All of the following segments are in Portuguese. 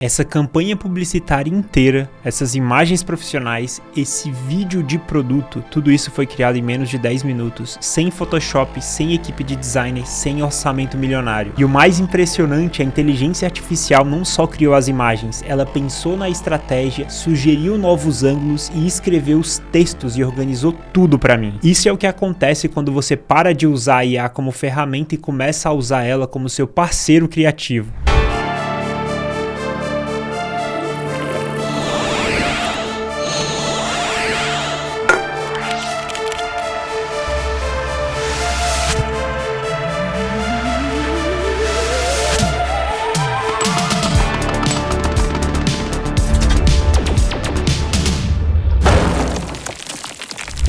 Essa campanha publicitária inteira, essas imagens profissionais, esse vídeo de produto, tudo isso foi criado em menos de 10 minutos, sem Photoshop, sem equipe de designer, sem orçamento milionário. E o mais impressionante, a inteligência artificial não só criou as imagens, ela pensou na estratégia, sugeriu novos ângulos e escreveu os textos e organizou tudo para mim. Isso é o que acontece quando você para de usar a IA como ferramenta e começa a usar ela como seu parceiro criativo.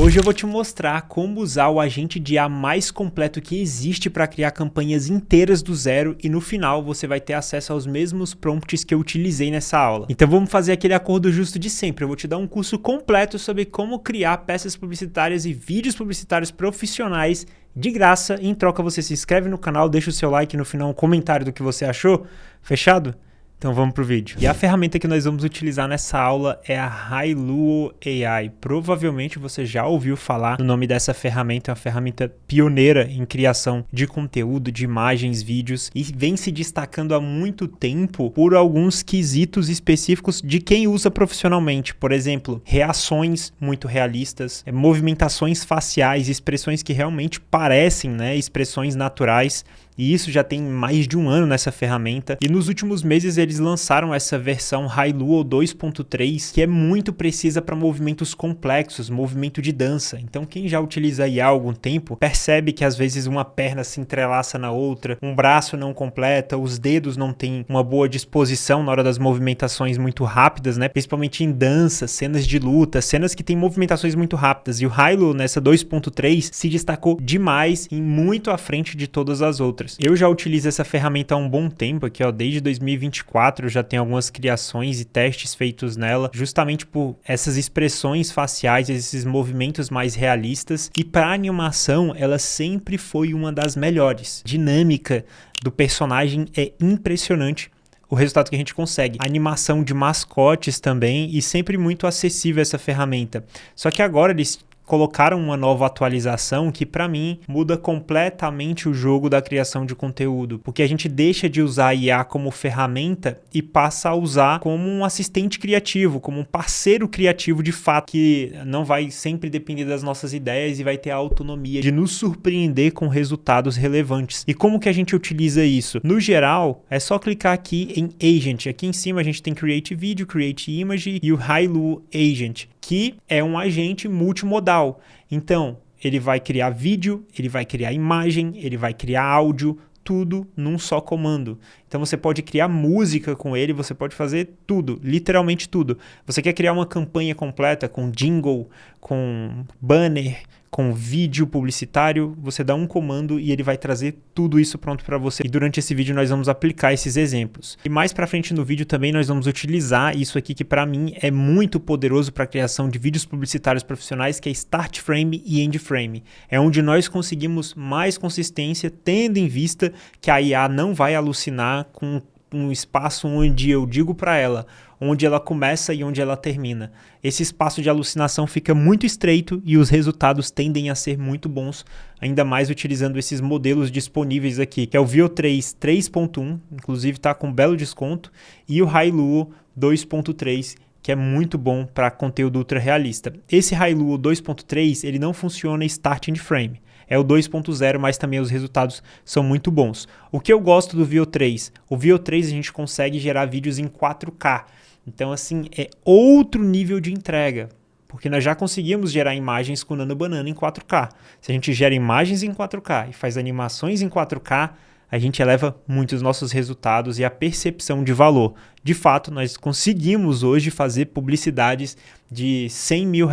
Hoje eu vou te mostrar como usar o agente de IA mais completo que existe para criar campanhas inteiras do zero e no final você vai ter acesso aos mesmos prompts que eu utilizei nessa aula. Então vamos fazer aquele acordo justo de sempre, eu vou te dar um curso completo sobre como criar peças publicitárias e vídeos publicitários profissionais de graça. Em troca você se inscreve no canal, deixa o seu like e no final um comentário do que você achou, fechado? Então vamos pro vídeo. E a ferramenta que nós vamos utilizar nessa aula é a Hailuo AI. Provavelmente você já ouviu falar no nome dessa ferramenta, é uma ferramenta pioneira em criação de conteúdo, de imagens, vídeos e vem se destacando há muito tempo por alguns quesitos específicos de quem usa profissionalmente. Por exemplo, reações muito realistas, movimentações faciais, expressões que realmente parecem, né, expressões naturais. E isso já tem mais de um ano nessa ferramenta. E nos últimos meses eles lançaram essa versão Hailuo 2.3, que é muito precisa para movimentos complexos, movimento de dança. Então quem já utiliza IA há algum tempo, percebe que às vezes uma perna se entrelaça na outra, um braço não completa, os dedos não têm uma boa disposição na hora das movimentações muito rápidas, né? Principalmente em dança, cenas de luta, cenas que têm movimentações muito rápidas. E o Hailuo nessa 2.3 se destacou demais e muito à frente de todas as outras. Eu já utilizo essa ferramenta há um bom tempo aqui, ó, desde 2024 eu já tenho algumas criações e testes feitos nela, justamente por essas expressões faciais, esses movimentos mais realistas. E para animação, ela sempre foi uma das melhores. Dinâmica do personagem é impressionante. O resultado que a gente consegue. A animação de mascotes também e sempre muito acessível essa ferramenta. Só que agora eles colocaram uma nova atualização que para mim muda completamente o jogo da criação de conteúdo, porque a gente deixa de usar a IA como ferramenta e passa a usar como um assistente criativo, como um parceiro criativo de fato, que não vai sempre depender das nossas ideias e vai ter a autonomia de nos surpreender com resultados relevantes. E como que a gente utiliza isso? No geral, é só clicar aqui em Agent. Aqui em cima a gente tem Create Video, Create Image e o Hailuo Agent, que é um agente multimodal. Então, ele vai criar vídeo, ele vai criar imagem, ele vai criar áudio, tudo num só comando. Então você pode criar música com ele, você pode fazer tudo, literalmente tudo. Você quer criar uma campanha completa com jingle, com banner, com vídeo publicitário, você dá um comando e ele vai trazer tudo isso pronto para você. E durante esse vídeo nós vamos aplicar esses exemplos. E mais para frente no vídeo também nós vamos utilizar isso aqui que para mim é muito poderoso para a criação de vídeos publicitários profissionais, que é Start Frame e End Frame. É onde nós conseguimos mais consistência, tendo em vista que a IA não vai alucinar com um espaço onde eu digo para ela onde ela começa e onde ela termina. Esse espaço de alucinação fica muito estreito e os resultados tendem a ser muito bons, ainda mais utilizando esses modelos disponíveis aqui, que é o Veo 3 3.1, inclusive está com um belo desconto, e o Hailuo 2.3, que é muito bom para conteúdo ultra realista. Esse Hailuo 2.3, ele não funciona em Start and Frame. É o 2.0, mas também os resultados são muito bons. O que eu gosto do Veo 3? O Veo 3 a gente consegue gerar vídeos em 4K. Então, assim, é outro nível de entrega, porque nós já conseguimos gerar imagens com Nano Banana em 4K. Se a gente gera imagens em 4K e faz animações em 4K, a gente eleva muito os nossos resultados e a percepção de valor. De fato, nós conseguimos hoje fazer publicidades de R$100 mil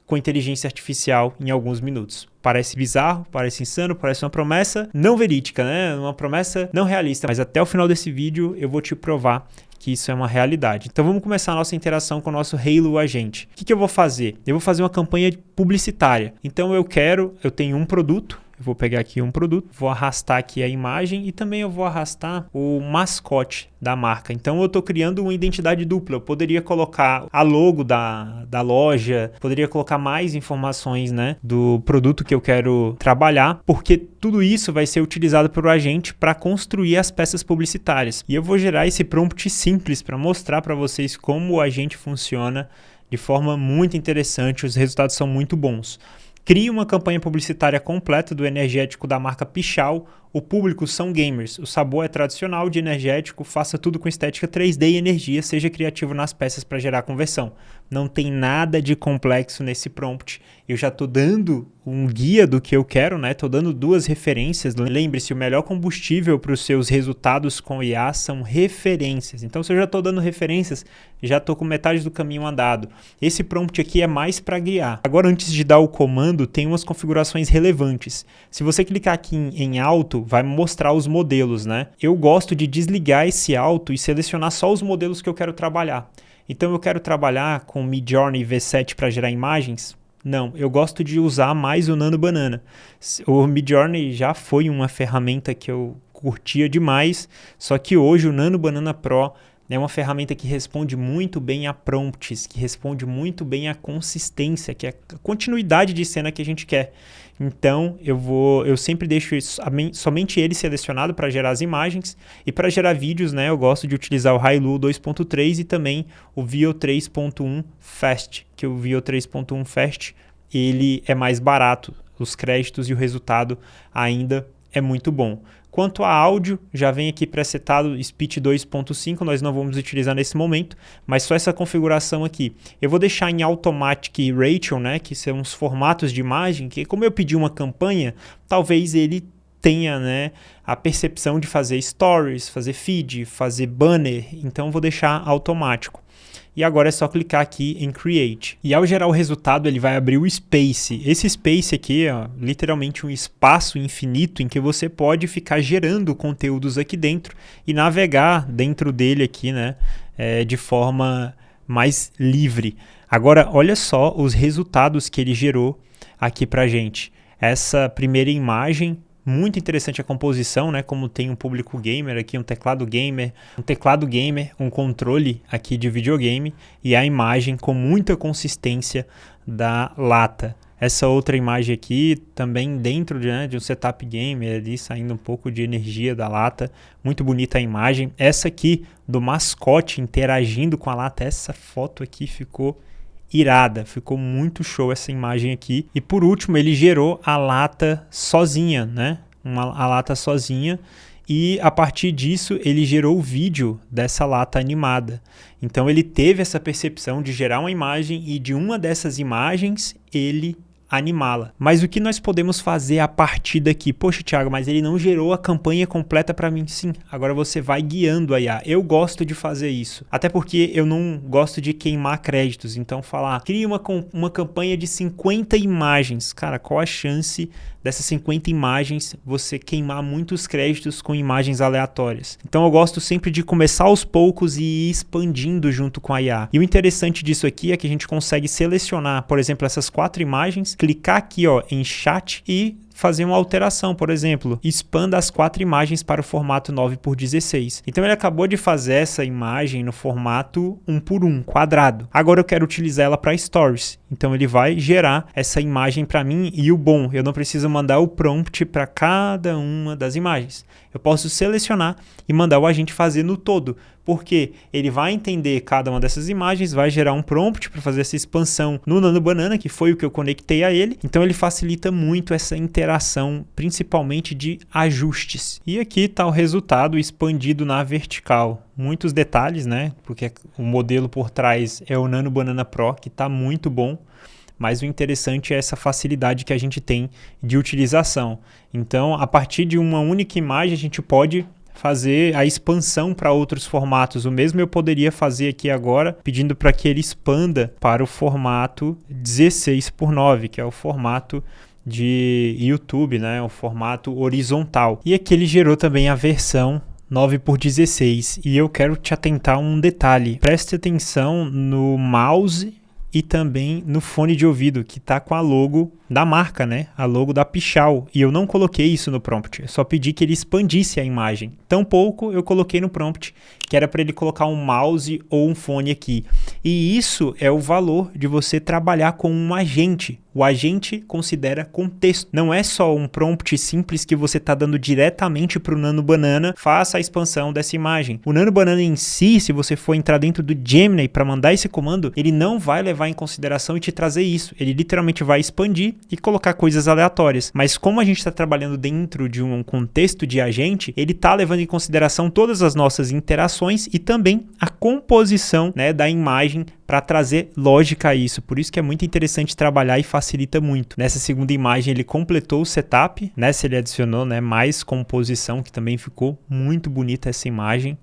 com inteligência artificial em alguns minutos. Parece bizarro, parece insano, parece uma promessa não verídica, né? Uma promessa não realista, mas até o final desse vídeo eu vou te provar que isso é uma realidade. Então vamos começar a nossa interação com o nosso Hailuo Agente. O que eu vou fazer? Eu vou fazer uma campanha publicitária. Então eu tenho um produto, Eu vou pegar aqui um produto, vou arrastar aqui a imagem e também eu vou arrastar o mascote da marca. Então eu estou criando uma identidade dupla. Eu poderia colocar a logo da loja, poderia colocar mais informações, né, do produto que eu quero trabalhar, porque tudo isso vai ser utilizado pelo agente para construir as peças publicitárias. E eu vou gerar esse prompt simples para mostrar para vocês como o agente funciona de forma muito interessante. Os resultados são muito bons. Crie uma campanha publicitária completa do energético da marca Pichau. O público são gamers. O sabor é tradicional de energético. Faça tudo com estética 3D e energia. Seja criativo nas peças para gerar conversão. Não tem nada de complexo nesse prompt. Eu já estou dando um guia do que eu quero, né? Estou dando 2 referências. Lembre-se, o melhor combustível para os seus resultados com IA são referências. Então, se eu já estou dando referências, já estou com metade do caminho andado. Esse prompt aqui é mais para guiar. Agora, antes de dar o comando, tem umas configurações relevantes. Se você clicar aqui em alto, vai mostrar os modelos, né? Eu gosto de desligar esse alto e selecionar só os modelos que eu quero trabalhar. Então, eu quero trabalhar com Midjourney V7 para gerar imagens? Não, eu gosto de usar mais o Nano Banana. O Midjourney já foi uma ferramenta que eu curtia demais, só que hoje o Nano Banana Pro é uma ferramenta que responde muito bem a prompts, que responde muito bem a consistência, que é a continuidade de cena que a gente quer. Então, eu sempre deixo somente ele selecionado para gerar as imagens. E para gerar vídeos, né, eu gosto de utilizar o Hailuo 2.3 e também o Veo 3.1 Fast, que o Veo 3.1 Fast ele é mais barato. Os créditos e o resultado ainda é muito bom. Quanto a áudio, já vem aqui presetado Speech 2.5, nós não vamos utilizar nesse momento, mas só essa configuração aqui. Eu vou deixar em Automatic Ratio, né, que são os formatos de imagem, que como eu pedi uma campanha, talvez ele tenha, né, a percepção de fazer stories, fazer feed, fazer banner, então vou deixar automático. E agora é só clicar aqui em Create. E ao gerar o resultado, ele vai abrir o Space. Esse Space aqui é literalmente um espaço infinito em que você pode ficar gerando conteúdos aqui dentro e navegar dentro dele aqui, né, de forma mais livre. Agora, olha só os resultados que ele gerou aqui pra gente. Essa primeira imagem, muito interessante a composição, né? Como tem um público gamer aqui, um teclado gamer, um controle aqui de videogame e a imagem com muita consistência da lata. Essa outra imagem aqui também dentro de um setup gamer ali, saindo um pouco de energia da lata. Muito bonita a imagem. Essa aqui do mascote interagindo com a lata, essa foto aqui ficou irada, ficou muito show essa imagem aqui. E por último ele gerou a lata sozinha, né? A lata sozinha, e a partir disso ele gerou o vídeo dessa lata animada. Então ele teve essa percepção de gerar uma imagem e de uma dessas imagens ele animá-la. Mas o que nós podemos fazer a partir daqui? Poxa, Thiago, mas ele não gerou a campanha completa para mim. Sim, agora você vai guiando a IA. Eu gosto de fazer isso. Até porque eu não gosto de queimar créditos. Então falar, cria uma campanha de 50 imagens. Cara, qual a chance dessas 50 imagens você queimar muitos créditos com imagens aleatórias? Então eu gosto sempre de começar aos poucos e ir expandindo junto com a IA. E o interessante disso aqui é que a gente consegue selecionar, por exemplo, essas 4 imagens, clicar aqui ó, em chat e fazer uma alteração, por exemplo, expanda as 4 imagens para o formato 9x16. Então ele acabou de fazer essa imagem no formato 1x1, quadrado. Agora eu quero utilizar ela para stories. Então ele vai gerar essa imagem para mim e o bom, eu não preciso mandar o prompt para cada uma das imagens. Eu posso selecionar e mandar o agente fazer no todo, porque ele vai entender cada uma dessas imagens, vai gerar um prompt para fazer essa expansão no Nano Banana, que foi o que eu conectei a ele. Então ele facilita muito essa interação, principalmente de ajustes. E aqui está o resultado expandido na vertical. Muitos detalhes, né? Porque o modelo por trás é o Nano Banana Pro, que está muito bom. Mas o interessante é essa facilidade que a gente tem de utilização. Então, a partir de uma única imagem, a gente pode fazer a expansão para outros formatos. O mesmo eu poderia fazer aqui agora, pedindo para que ele expanda para o formato 16x9, que é o formato de YouTube, né? O formato horizontal. E aqui ele gerou também a versão 9x16. E eu quero te atentar a um detalhe. Preste atenção no mouse e também no fone de ouvido, que tá com a logo da marca, né? A logo da Pichau. E eu não coloquei isso no prompt, eu só pedi que ele expandisse a imagem. Tampouco eu coloquei no prompt, que era para ele colocar um mouse ou um fone aqui. E isso é o valor de você trabalhar com um agente. O agente considera contexto. Não é só um prompt simples que você está dando diretamente para o Nano Banana, faça a expansão dessa imagem. O Nano Banana em si, se você for entrar dentro do Gemini para mandar esse comando, ele não vai levar em consideração e te trazer isso. Ele literalmente vai expandir e colocar coisas aleatórias. Mas como a gente está trabalhando dentro de um contexto de agente, ele está levando em consideração todas as nossas interações e também a composição, né, da imagem para trazer lógica a isso. Por isso que é muito interessante trabalhar e facilita muito. Nessa segunda imagem ele completou o setup, nessa ele adicionou, né, mais composição, que também ficou muito bonita essa imagem.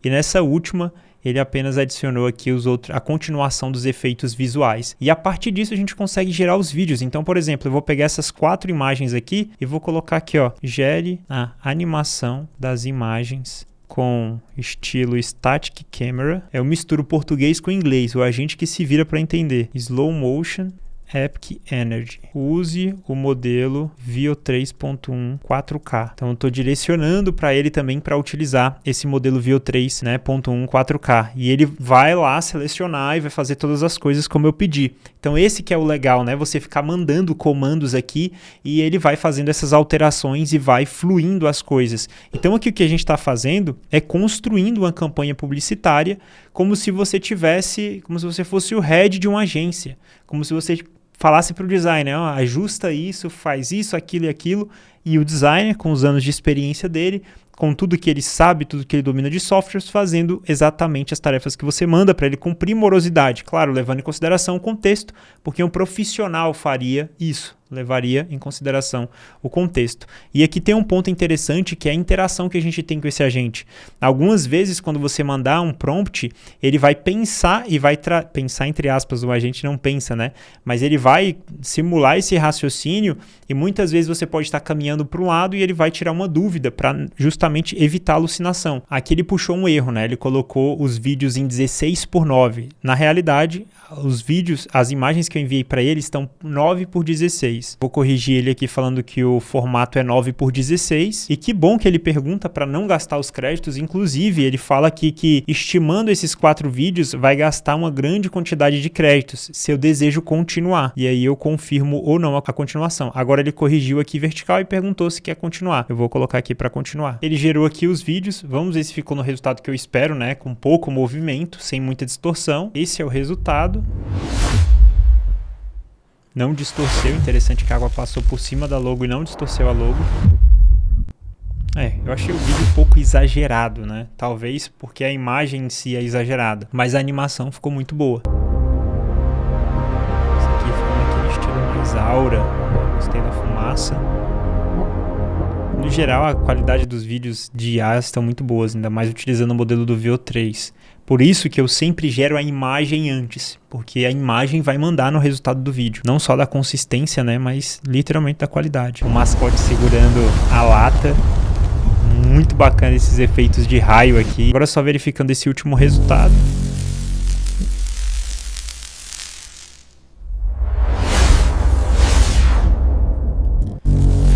E nessa última ele apenas adicionou aqui a continuação dos efeitos visuais. E a partir disso a gente consegue gerar os vídeos. Então, por exemplo, eu vou pegar essas 4 imagens aqui e vou colocar aqui, ó, gere a animação das imagens com estilo Static Camera. Eu misturo português com inglês, o agente que se vira para entender. Slow Motion Epic Energy. Use o modelo Veo 3.1 4K. Então eu estou direcionando para ele também para utilizar esse modelo Veo 3, né, 0.1 4K. E ele vai lá selecionar e vai fazer todas as coisas como eu pedi. Então esse que é o legal, né? Você ficar mandando comandos aqui e ele vai fazendo essas alterações e vai fluindo as coisas. Então aqui o que a gente está fazendo é construindo uma campanha publicitária como se você fosse o head de uma agência. Como se você falasse para o designer, ó, ajusta isso, faz isso, aquilo e aquilo, e o designer, com os anos de experiência dele, com tudo que ele sabe, tudo que ele domina de softwares, fazendo exatamente as tarefas que você manda para ele com primorosidade, claro, levando em consideração o contexto, porque um profissional faria isso, levaria em consideração o contexto. E aqui tem um ponto interessante, que é a interação que a gente tem com esse agente. Algumas vezes, quando você mandar um prompt, ele vai pensar e vai pensar entre aspas, o agente não pensa, né? Mas ele vai simular esse raciocínio e muitas vezes você pode estar caminhando para um lado e ele vai tirar uma dúvida para justamente evitar alucinação. Aqui ele puxou um erro, né? Ele colocou os vídeos em 16:9. Na realidade, os vídeos, as imagens que eu enviei para ele estão 9:16. Vou corrigir ele aqui falando que o formato é 9:16. E que bom que ele pergunta para não gastar os créditos. Inclusive, ele fala aqui que estimando esses 4 vídeos vai gastar uma grande quantidade de créditos se eu desejo continuar. E aí eu confirmo ou não a continuação. Agora ele corrigiu aqui vertical e perguntou se quer continuar. Eu vou colocar aqui para continuar. Ele gerou aqui os vídeos. Vamos ver se ficou no resultado que eu espero, né? Com pouco movimento, sem muita distorção. Esse é o resultado. Não distorceu, interessante que a água passou por cima da logo e não distorceu a logo. Eu achei o vídeo um pouco exagerado, né? Talvez porque a imagem em si é exagerada, mas a animação ficou muito boa. Esse aqui ficou naquele estilo mais aura, gostei da fumaça. No geral, a qualidade dos vídeos de IA estão muito boas, ainda mais utilizando o modelo do Veo 3. Por isso que eu sempre gero a imagem antes, porque a imagem vai mandar no resultado do vídeo. Não só da consistência, né, mas literalmente da qualidade. O mascote segurando a lata. Muito bacana esses efeitos de raio aqui. Agora só verificando esse último resultado.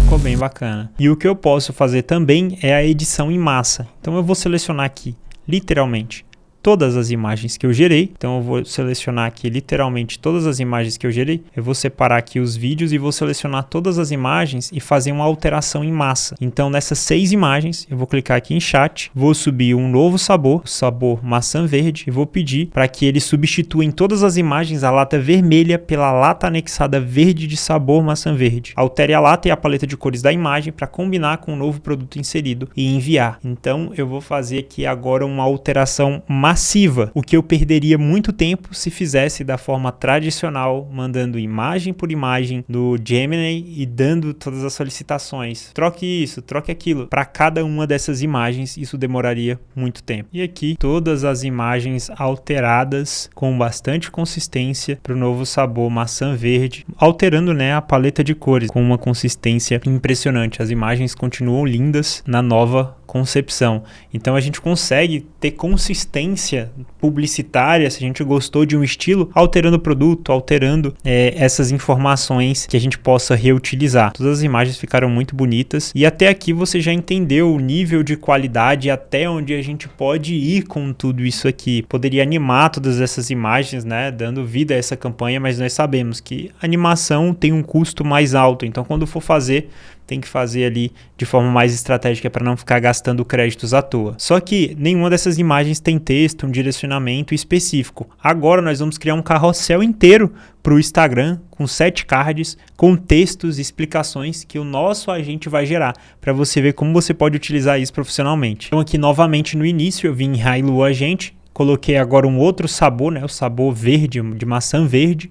Ficou bem bacana. E o que eu posso fazer também é a edição em massa. Então eu vou selecionar aqui, literalmente, todas as imagens que eu gerei. Então eu vou selecionar aqui literalmente todas as imagens que eu gerei. Eu vou separar aqui os vídeos e vou selecionar todas as imagens e fazer uma alteração em massa. Então nessas 6 imagens eu vou clicar aqui em chat, vou subir um novo sabor, o sabor maçã verde, e vou pedir para que ele substitua em todas as imagens a lata vermelha pela lata anexada verde de sabor maçã verde. Altere a lata e a paleta de cores da imagem para combinar com o novo produto inserido e enviar. Então eu vou fazer aqui agora uma alteração massiva, o que eu perderia muito tempo se fizesse da forma tradicional, mandando imagem por imagem do Gemini e dando todas as solicitações. Troque isso, troque aquilo. Para cada uma dessas imagens, isso demoraria muito tempo. E aqui, todas as imagens alteradas com bastante consistência para o novo sabor maçã verde, alterando, né, a paleta de cores com uma consistência impressionante. As imagens continuam lindas na nova concepção. Então a gente consegue ter consistência publicitária, se a gente gostou de um estilo, alterando o produto, alterando essas informações que a gente possa reutilizar. Todas as imagens ficaram muito bonitas e até aqui você já entendeu o nível de qualidade até onde a gente pode ir com tudo isso aqui. Poderia animar todas essas imagens, né, dando vida a essa campanha, mas nós sabemos que a animação tem um custo mais alto, então quando for fazer, tem que fazer ali de forma mais estratégica para não ficar gastando créditos à toa. Só que nenhuma dessas imagens tem texto, um direcionamento específico. Agora nós vamos criar um carrossel inteiro para o Instagram com 7 cards, com textos e explicações que o nosso agente vai gerar, para você ver como você pode utilizar isso profissionalmente. Então aqui novamente no início eu vim em Hailuo Agente, coloquei agora um outro sabor, né, o sabor verde, de maçã verde.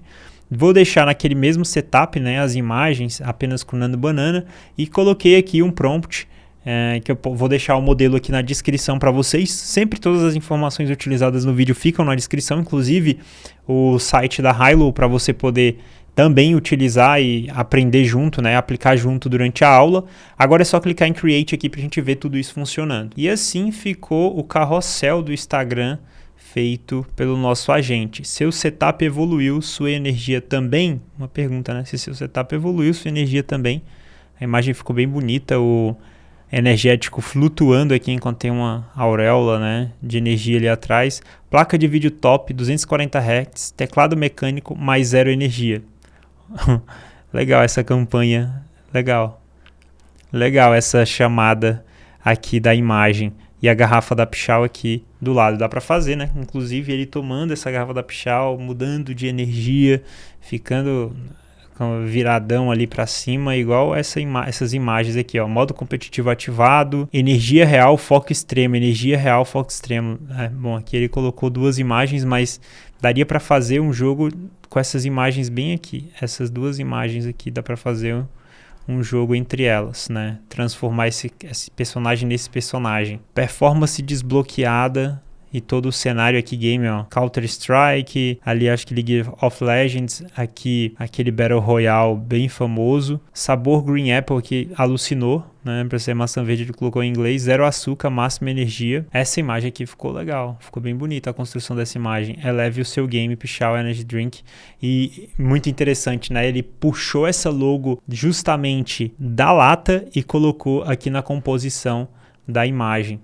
Vou deixar naquele mesmo setup, né, as imagens apenas com Nano Banana e coloquei aqui um prompt que eu vou deixar o modelo aqui na descrição para vocês. Sempre todas as informações utilizadas no vídeo ficam na descrição, inclusive o site da Hailuo para você poder também utilizar e aprender junto, né, aplicar junto durante a aula. Agora é só clicar em Create aqui para a gente ver tudo isso funcionando. E assim ficou o carrossel do Instagram feito pelo nosso agente. Seu setup evoluiu, sua energia também? Uma pergunta, né? Se seu setup evoluiu, sua energia também. A imagem ficou bem bonita, o energético flutuando aqui enquanto tem uma auréola, né, de energia ali atrás. Placa de vídeo top, 240 Hz, teclado mecânico, mais 0 energia. Legal essa campanha, legal. Legal essa chamada aqui da imagem. E a garrafa da Pichau aqui do lado. Dá para fazer, né? Inclusive ele tomando essa garrafa da Pichau, mudando de energia, ficando viradão ali para cima, igual essas imagens aqui, ó. Modo competitivo ativado, energia real, foco extremo, energia real, foco extremo. Bom, aqui ele colocou 2 imagens, mas daria para fazer um jogo com essas imagens bem aqui. Essas 2 imagens aqui dá para fazer um jogo entre elas, né? Transformar esse personagem nesse personagem. Performance desbloqueada e todo o cenário aqui game, ó. Counter-Strike, ali acho que League of Legends, aqui aquele Battle Royale bem famoso. Sabor Green Apple que alucinou, né? Pra ser maçã verde ele colocou em inglês. 0 açúcar, máxima energia. Essa imagem aqui ficou legal, ficou bem bonita a construção dessa imagem. Eleve o seu game, Pichau Energy Drink. E muito interessante, né? Ele puxou essa logo justamente da lata e colocou aqui na composição da imagem.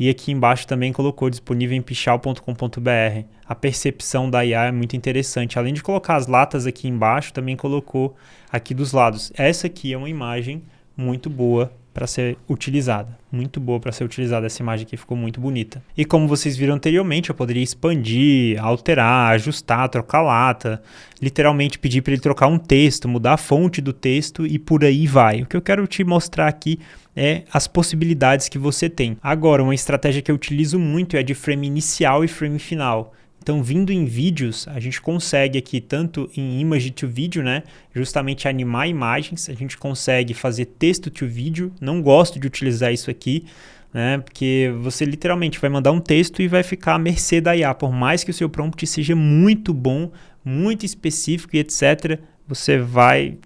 E aqui embaixo também colocou disponível em pichau.com.br. A percepção da IA é muito interessante. Além de colocar as latas aqui embaixo, também colocou aqui dos lados. Essa aqui é uma imagem muito boa para ser utilizada. Muito boa para ser utilizada. Essa imagem aqui ficou muito bonita. E como vocês viram anteriormente, eu poderia expandir, alterar, ajustar, trocar lata. Literalmente pedir para ele trocar um texto, mudar a fonte do texto e por aí vai. O que eu quero te mostrar aqui é as possibilidades que você tem. Agora, uma estratégia que eu utilizo muito é a de frame inicial e frame final. Então, vindo em vídeos, a gente consegue aqui, tanto em image to video, né, justamente animar imagens, a gente consegue fazer texto to vídeo. Não gosto de utilizar isso aqui, né, porque você literalmente vai mandar um texto e vai ficar à mercê da IA. Por mais que o seu prompt seja muito bom, muito específico e etc., você vai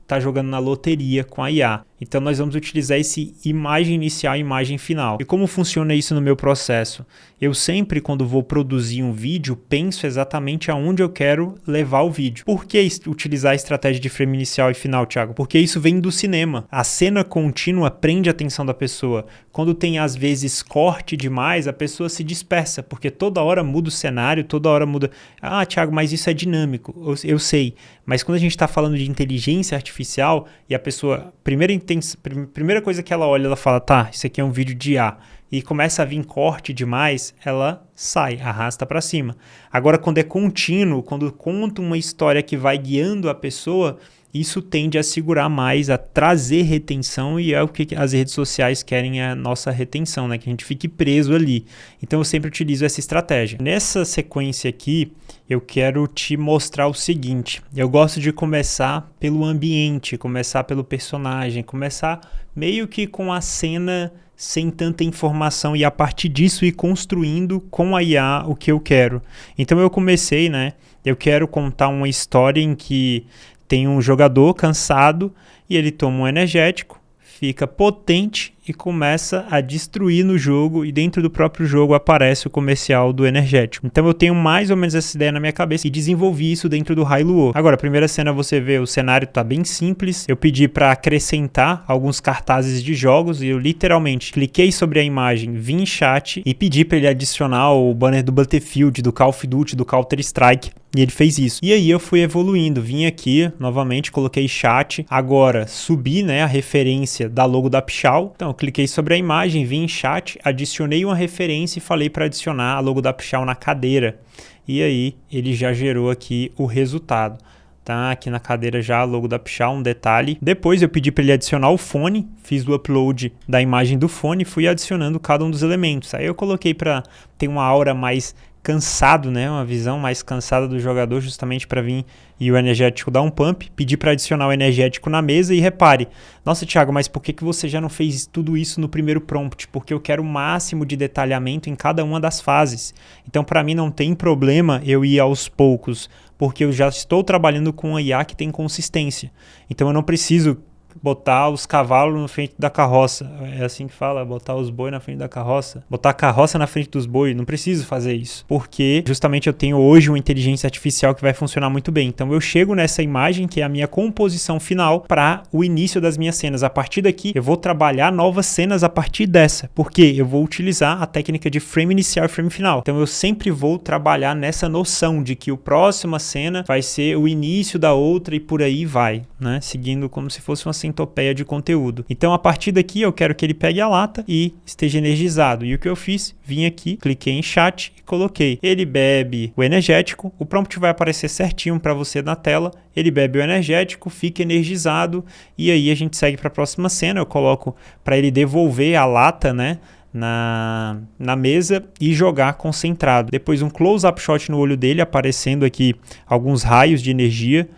estar jogando na loteria com a IA. Então nós vamos utilizar esse imagem inicial e imagem final. E como funciona isso no meu processo? Eu sempre, quando vou produzir um vídeo, penso exatamente aonde eu quero levar o vídeo. Por que utilizar a estratégia de frame inicial e final, Thiago? Porque isso vem do cinema. A cena contínua prende a atenção da pessoa. Quando tem, às vezes, corte demais, a pessoa se dispersa, porque toda hora muda o cenário, toda hora muda. Ah, Thiago, mas isso é dinâmico. Eu sei. Mas quando a gente está falando de inteligência artificial e a pessoa, primeira coisa que ela olha, ela fala, tá, isso aqui é um vídeo de IA, e começa a vir corte demais, ela sai, arrasta para cima. Agora, quando é contínuo, quando conta uma história que vai guiando a pessoa, isso tende a segurar mais, a trazer retenção, e é o que as redes sociais querem, é a nossa retenção, né? Que a gente fique preso ali. Então eu sempre utilizo essa estratégia. Nessa sequência aqui, eu quero te mostrar o seguinte: eu gosto de começar pelo ambiente, começar pelo personagem, começar meio que com a cena sem tanta informação, e a partir disso ir construindo com a IA o que eu quero. Então eu comecei, né? Eu quero contar uma história em que tem um jogador cansado e ele toma um energético, fica potente e começa a destruir no jogo, e dentro do próprio jogo aparece o comercial do energético. Então eu tenho mais ou menos essa ideia na minha cabeça e desenvolvi isso dentro do Hailuo. Agora, a primeira cena você vê, o cenário tá bem simples. Eu pedi para acrescentar alguns cartazes de jogos e eu literalmente cliquei sobre a imagem, vim em chat e pedi para ele adicionar o banner do Battlefield, do Call of Duty, do Counter-Strike. E ele fez isso. E aí eu fui evoluindo, vim aqui, novamente coloquei chat, agora subi, né, a referência da logo da Pichau. Então eu cliquei sobre a imagem, vim em chat, adicionei uma referência e falei para adicionar a logo da Pichau na cadeira. E aí ele já gerou aqui o resultado. Tá aqui na cadeira já a logo da Pichau, um detalhe. Depois eu pedi para ele adicionar o fone, fiz o upload da imagem do fone e fui adicionando cada um dos elementos. Aí eu coloquei para ter uma aura mais cansado, né? Uma visão mais cansada do jogador, justamente para vir e o energético dar um pump. Pedi para adicionar o energético na mesa e repare, nossa, Thiago, mas por que você já não fez tudo isso no primeiro prompt? Porque eu quero o máximo de detalhamento em cada uma das fases. Então, para mim não tem problema eu ir aos poucos, porque eu já estou trabalhando com uma IA que tem consistência. Então eu não preciso botar os cavalos na frente da carroça. É assim que fala, botar os bois na frente da carroça. Botar a carroça na frente dos bois. Não preciso fazer isso. Porque justamente eu tenho hoje uma inteligência artificial que vai funcionar muito bem. Então eu chego nessa imagem que é a minha composição final para o início das minhas cenas. A partir daqui eu vou trabalhar novas cenas a partir dessa. Porque eu vou utilizar a técnica de frame inicial e frame final. Então eu sempre vou trabalhar nessa noção de que a próxima cena vai ser o início da outra e por aí vai, né? Seguindo como se fosse uma centopeia de conteúdo. Então a partir daqui eu quero que ele pegue a lata e esteja energizado. E o que eu fiz? Vim aqui, cliquei em chat e coloquei. Ele bebe o energético, o prompt vai aparecer certinho para você na tela. Ele bebe o energético, fica energizado e aí a gente segue para a próxima cena. Eu coloco para ele devolver a lata, né, na mesa e jogar concentrado. Depois um close-up shot no olho dele, aparecendo aqui alguns raios de energia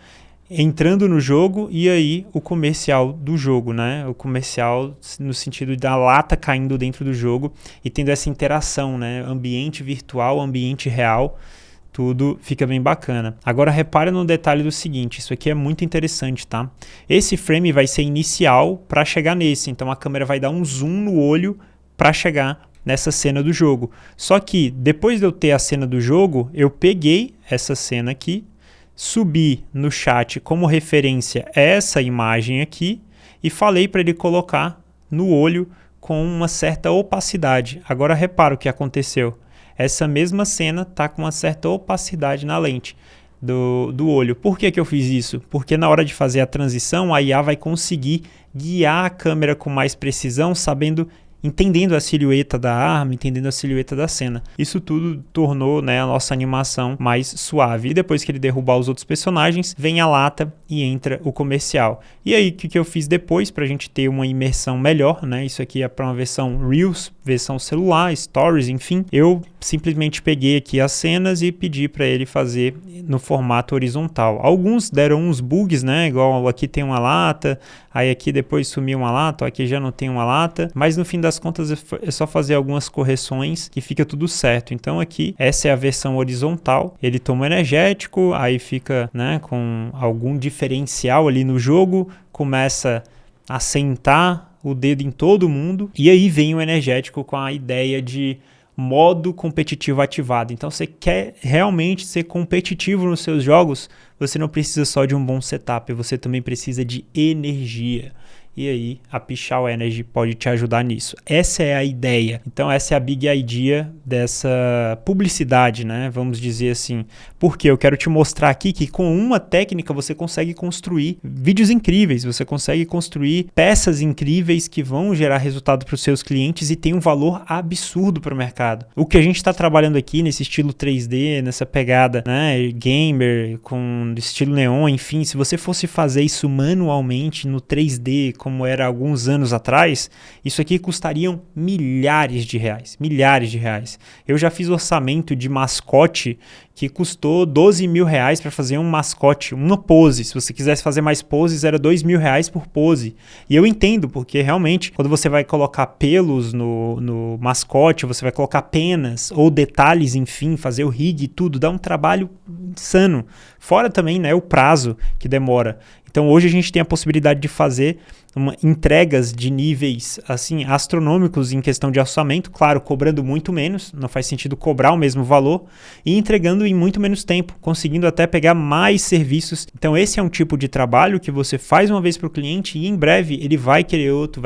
entrando no jogo e aí o comercial do jogo, né? O comercial no sentido da lata caindo dentro do jogo e tendo essa interação, né? Ambiente virtual, ambiente real, tudo fica bem bacana. Agora repara no detalhe do seguinte, isso aqui é muito interessante, tá? Esse frame vai ser inicial para chegar nesse, então a câmera vai dar um zoom no olho para chegar nessa cena do jogo. Só que depois de eu ter a cena do jogo, eu peguei essa cena aqui, subi no chat como referência essa imagem aqui e falei para ele colocar no olho com uma certa opacidade. Agora repara o que aconteceu. Essa mesma cena está com uma certa opacidade na lente do olho. Por que eu fiz isso? Porque na hora de fazer a transição, a IA vai conseguir guiar a câmera com mais precisão, entendendo a silhueta da arma, entendendo a silhueta da cena. Isso tudo tornou, né, a nossa animação mais suave. E depois que ele derrubar os outros personagens, vem a lata e entra o comercial. E aí, o que eu fiz depois para a gente ter uma imersão melhor, né? Isso aqui é para uma versão Reels, versão celular, Stories, enfim. Eu simplesmente peguei aqui as cenas e pedi para ele fazer no formato horizontal. Alguns deram uns bugs, né? Igual aqui tem uma lata, aí aqui depois sumiu uma lata, aqui já não tem uma lata, mas no fim das contas é só fazer algumas correções que fica tudo certo. Então aqui, essa é a versão horizontal, ele toma energético, aí fica, né, com algum diferencial ali no jogo, começa a sentar o dedo em todo mundo, e aí vem o energético com a ideia de modo competitivo ativado. Então você quer realmente ser competitivo nos seus jogos, você não precisa só de um bom setup, você também precisa de energia. E aí a Pichau Energy pode te ajudar nisso. Essa é a ideia. Então essa é a big idea dessa publicidade, né? Vamos dizer assim. Porque eu quero te mostrar aqui que com uma técnica você consegue construir vídeos incríveis, você consegue construir peças incríveis que vão gerar resultado para os seus clientes e tem um valor absurdo para o mercado. O que a gente está trabalhando aqui nesse estilo 3D, nessa pegada, né, gamer, com estilo neon, enfim, se você fosse fazer isso manualmente no 3D, como era há alguns anos atrás, isso aqui custariam milhares de reais. Milhares de reais. Eu já fiz orçamento de mascote que custou 12 mil reais para fazer um mascote, uma pose. Se você quisesse fazer mais poses, era 2 mil reais por pose. E eu entendo, porque realmente, quando você vai colocar pelos no mascote, você vai colocar penas ou detalhes, enfim, fazer o rig e tudo, dá um trabalho insano. Fora também, né, o prazo que demora. Então hoje a gente tem a possibilidade de fazer entregas de níveis assim astronômicos em questão de orçamento, claro, cobrando muito menos, não faz sentido cobrar o mesmo valor, e entregando em muito menos tempo, conseguindo até pegar mais serviços. Então esse é um tipo de trabalho que você faz uma vez para o cliente e em breve ele vai querer outro,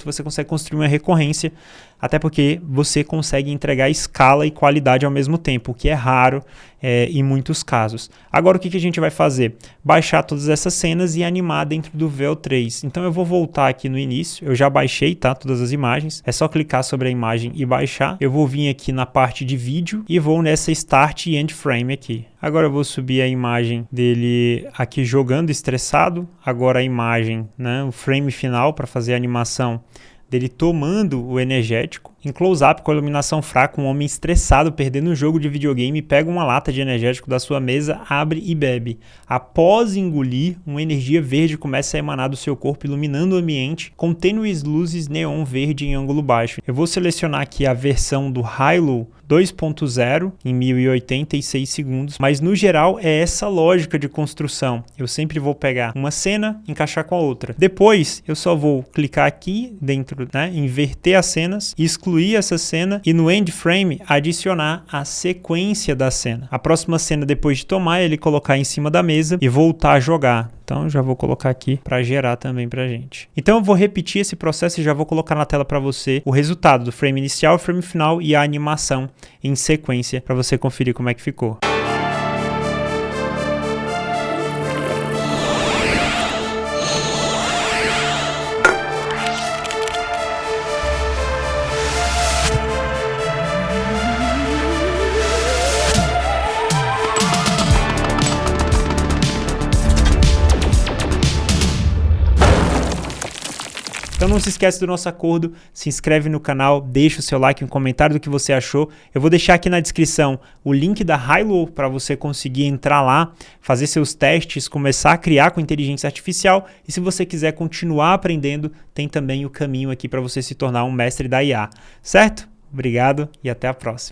você consegue construir uma recorrência, até porque você consegue entregar escala e qualidade ao mesmo tempo, o que é raro em muitos casos. Agora o que a gente vai fazer? Baixar todas essas cenas e animar dentro do VO3. Então eu vou voltar aqui no início, eu já baixei, tá, todas as imagens, é só clicar sobre a imagem e baixar. Eu vou vir aqui na parte de vídeo e vou nessa Start e End Frame aqui. Agora eu vou subir a imagem dele aqui jogando estressado, agora a imagem, né, o frame final para fazer a animação dele tomando o energético. Em close-up, com a iluminação fraca, um homem estressado, perdendo um jogo de videogame, pega uma lata de energético da sua mesa, abre e bebe. Após engolir, uma energia verde começa a emanar do seu corpo, iluminando o ambiente com tênues luzes neon verde em ângulo baixo. Eu vou selecionar aqui a versão do Hilo 2.0 em 1086 segundos, mas no geral é essa lógica de construção. Eu sempre vou pegar uma cena, encaixar com a outra. Depois eu só vou clicar aqui dentro, né, inverter as cenas, excluir essa cena e no end frame adicionar a sequência da cena. A próxima cena depois de tomar, ele colocar em cima da mesa e voltar a jogar. Então eu já vou colocar aqui para gerar também pra gente. Então eu vou repetir esse processo e já vou colocar na tela para você o resultado do frame inicial, o frame final e a animação em sequência para você conferir como é que ficou. Então não se esquece do nosso acordo, se inscreve no canal, deixa o seu like, um comentário do que você achou. Eu vou deixar aqui na descrição o link da Hilo para você conseguir entrar lá, fazer seus testes, começar a criar com inteligência artificial. E se você quiser continuar aprendendo, tem também o caminho aqui para você se tornar um mestre da IA. Certo? Obrigado e até a próxima.